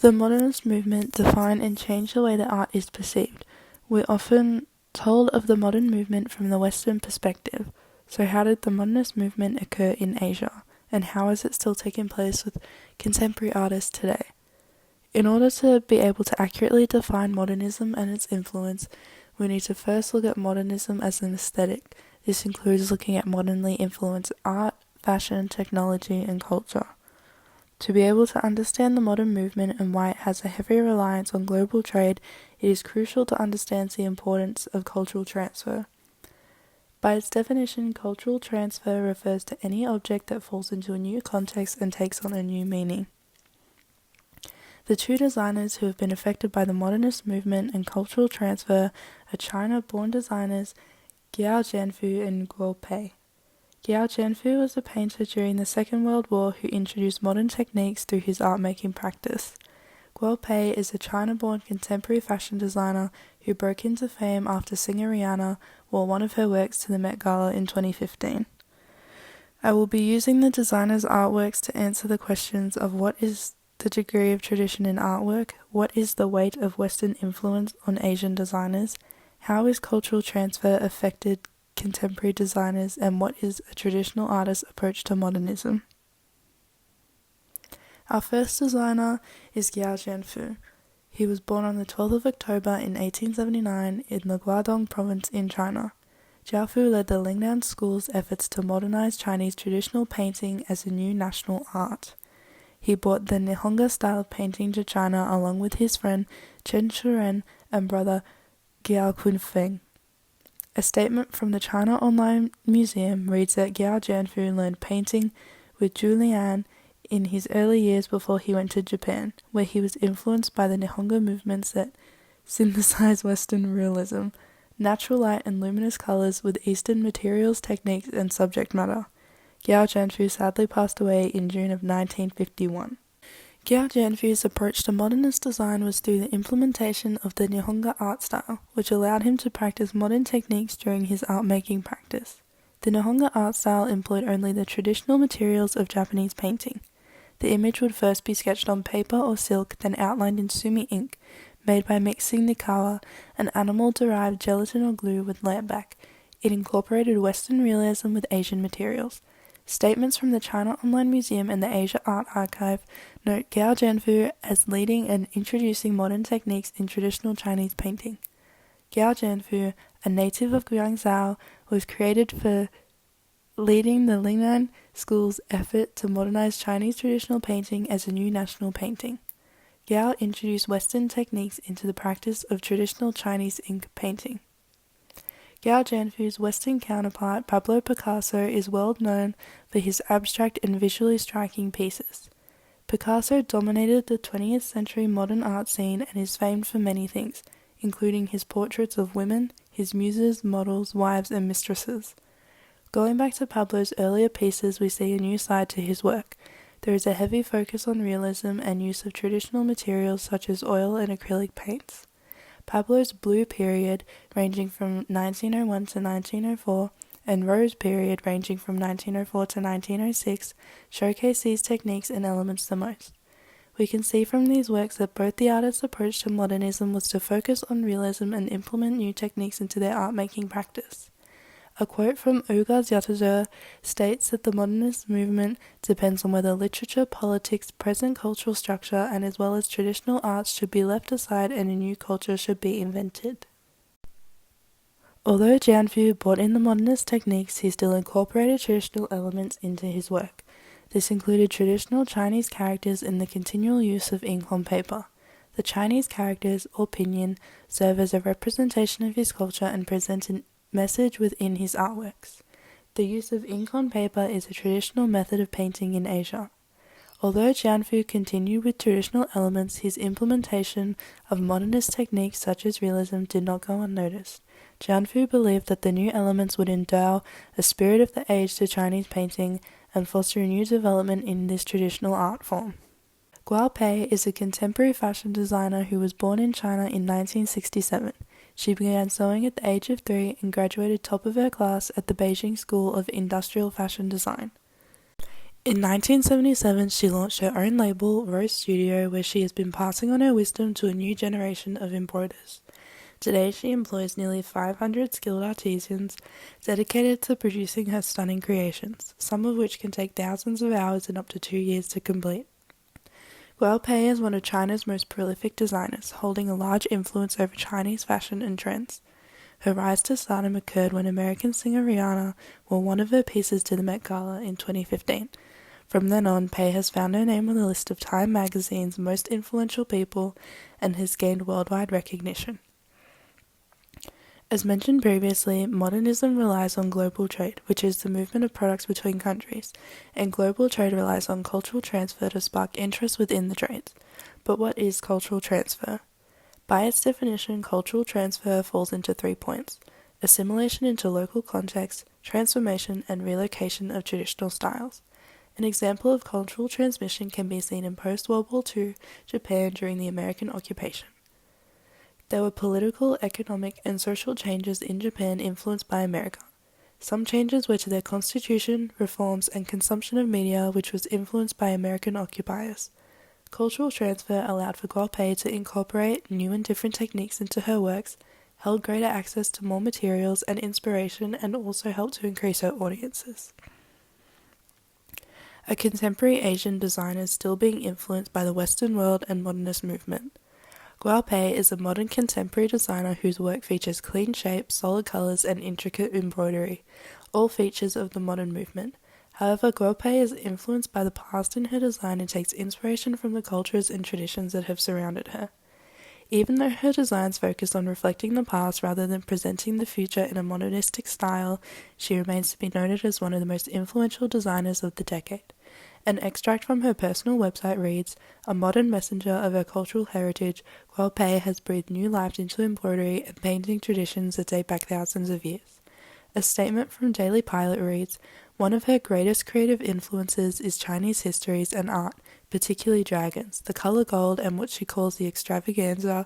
The modernist movement defined and changed the way that art is perceived. We're often told of the modern movement from the Western perspective. So how did the modernist movement occur in Asia? And how is it still taking place with contemporary artists today? In order to be able to accurately define modernism and its influence, we need to first look at modernism as an aesthetic. This includes looking at modernly influenced art, fashion, technology, and culture. To be able to understand the modern movement and why it has a heavy reliance on global trade, it is crucial to understand the importance of cultural transfer. By its definition, cultural transfer refers to any object that falls into a new context and takes on a new meaning. The two designers who have been affected by the modernist movement and cultural transfer are China-born designers Giao Jianfu and Guo Pei. Giao Jianfu was a painter during the Second World War who introduced modern techniques through his art-making practice. Guo Pei is a China-born contemporary fashion designer who broke into fame after singer Rihanna wore one of her works to the Met Gala in 2015. I will be using the designer's artworks to answer the questions of what is the degree of tradition in artwork, what is the weight of Western influence on Asian designers, how is cultural transfer affected contemporary designers, and what is a traditional artist's approach to modernism. Our first designer is Giao Jianfu. He was born on the 12th of October in 1879 in the Guangdong province in China. Jianfu led the Lingnan School's efforts to modernize Chinese traditional painting as a new national art. He brought the Nihonga style of painting to China along with his friend Chen Shuren and brother Giao Kunfeng. A statement from the China Online Museum reads that Giao Jianfu learned painting with Zhu Lian in his early years before he went to Japan, where he was influenced by the Nihonga movements that synthesize Western realism, natural light and luminous colors with Eastern materials, techniques, and subject matter. Giao Jianfu sadly passed away in June of 1951. Giao Jianfu's approach to modernist design was through the implementation of the Nihonga art style, which allowed him to practice modern techniques during his art-making practice. The Nihonga art style employed only the traditional materials of Japanese painting. The image would first be sketched on paper or silk, then outlined in sumi ink, made by mixing nikawa, an animal-derived gelatin or glue, with lampblack. It incorporated Western realism with Asian materials. Statements from the China Online Museum and the Asia Art Archive note Giao Jianfu as leading and introducing modern techniques in traditional Chinese painting. Giao Jianfu, a native of Guangzhou, was created for leading the Lingnan School's effort to modernize Chinese traditional painting as a new national painting. Giao introduced Western techniques into the practice of traditional Chinese ink painting. Giao Jianfu's Western counterpart, Pablo Picasso, is well known for his abstract and visually striking pieces. Picasso dominated the 20th century modern art scene and is famed for many things, including his portraits of women, his muses, models, wives, and mistresses. Going back to Pablo's earlier pieces, we see a new side to his work. There is a heavy focus on realism and use of traditional materials such as oil and acrylic paints. Pablo's Blue Period, ranging from 1901 to 1904, and Rose Period, ranging from 1904 to 1906, showcase these techniques and elements the most. We can see from these works that both the artists' approach to modernism was to focus on realism and implement new techniques into their art-making practice. A quote from Uyghur Yatazur states that the modernist movement depends on whether literature, politics, present cultural structure, and as well as traditional arts should be left aside and a new culture should be invented. Although Jianfu brought in the modernist techniques, he still incorporated traditional elements into his work. This included traditional Chinese characters and the continual use of ink on paper. The Chinese characters, or pinyin, serve as a representation of his culture and present a message within his artworks. The use of ink on paper is a traditional method of painting in Asia. Although Jianfu continued with traditional elements, his implementation of modernist techniques such as realism did not go unnoticed. Jianfu believed that the new elements would endow a spirit of the age to Chinese painting and foster a new development in this traditional art form. Guo Pei is a contemporary fashion designer who was born in China in 1967. She began sewing at the age of 3 and graduated top of her class at the Beijing School of Industrial Fashion Design. In 1977, she launched her own label, Rose Studio, where she has been passing on her wisdom to a new generation of embroiders. Today, she employs nearly 500 skilled artisans dedicated to producing her stunning creations, some of which can take thousands of hours and up to 2 years to complete. Guo Pei is one of China's most prolific designers, holding a large influence over Chinese fashion and trends. Her rise to stardom occurred when American singer Rihanna wore one of her pieces to the Met Gala in 2015. From then on, Pei has found her name on the list of Time magazine's most influential people and has gained worldwide recognition. As mentioned previously, modernism relies on global trade, which is the movement of products between countries, and global trade relies on cultural transfer to spark interest within the trades. But what is cultural transfer? By its definition, cultural transfer falls into 3 points: assimilation into local context, transformation, and relocation of traditional styles. An example of cultural transmission can be seen in post-World War II Japan during the American occupation. There were political, economic, and social changes in Japan influenced by America. Some changes were to their constitution, reforms, and consumption of media, which was influenced by American occupiers. Cultural transfer allowed for Guo Pei to incorporate new and different techniques into her works, held greater access to more materials and inspiration, and also helped to increase her audiences. A contemporary Asian designer is still being influenced by the Western world and modernist movement. Guo Pei is a modern contemporary designer whose work features clean shapes, solid colors, and intricate embroidery, all features of the modern movement. However, Guo Pei is influenced by the past in her design and takes inspiration from the cultures and traditions that have surrounded her. Even though her designs focus on reflecting the past rather than presenting the future in a modernistic style, she remains to be noted as one of the most influential designers of the decade. An extract from her personal website reads, "A modern messenger of her cultural heritage, Guo Pei has breathed new life into embroidery and painting traditions that date back thousands of years." A statement from Daily Pilot reads, "One of her greatest creative influences is Chinese histories and art, particularly dragons, the color gold, and what she calls the extravaganza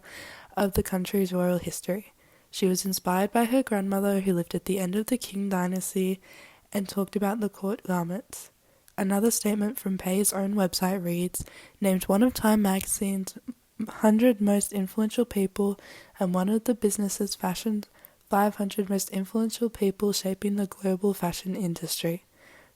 of the country's royal history. She was inspired by her grandmother, who lived at the end of the Qing dynasty and talked about the court garments." Another statement from Pei's own website reads, "Named one of Time magazine's 100 most influential people and one of the business's fashion's 500 most influential people shaping the global fashion industry."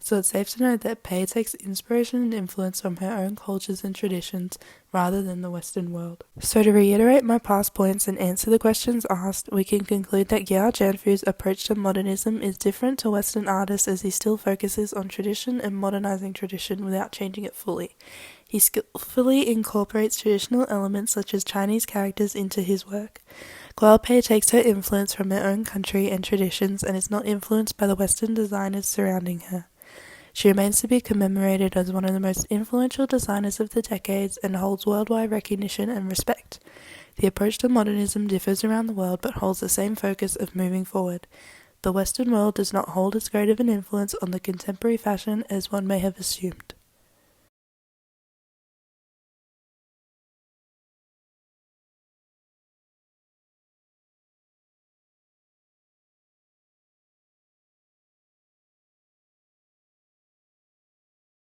So it's safe to note that Pei takes inspiration and influence from her own cultures and traditions rather than the Western world. So to reiterate my past points and answer the questions asked, we can conclude that Giao Jianfu's approach to modernism is different to Western artists, as he still focuses on tradition and modernizing tradition without changing it fully. He skillfully incorporates traditional elements such as Chinese characters into his work. Guo Pei takes her influence from her own country and traditions and is not influenced by the Western designers surrounding her. She remains to be commemorated as one of the most influential designers of the decades and holds worldwide recognition and respect. The approach to modernism differs around the world but holds the same focus of moving forward. The Western world does not hold as great of an influence on the contemporary fashion as one may have assumed.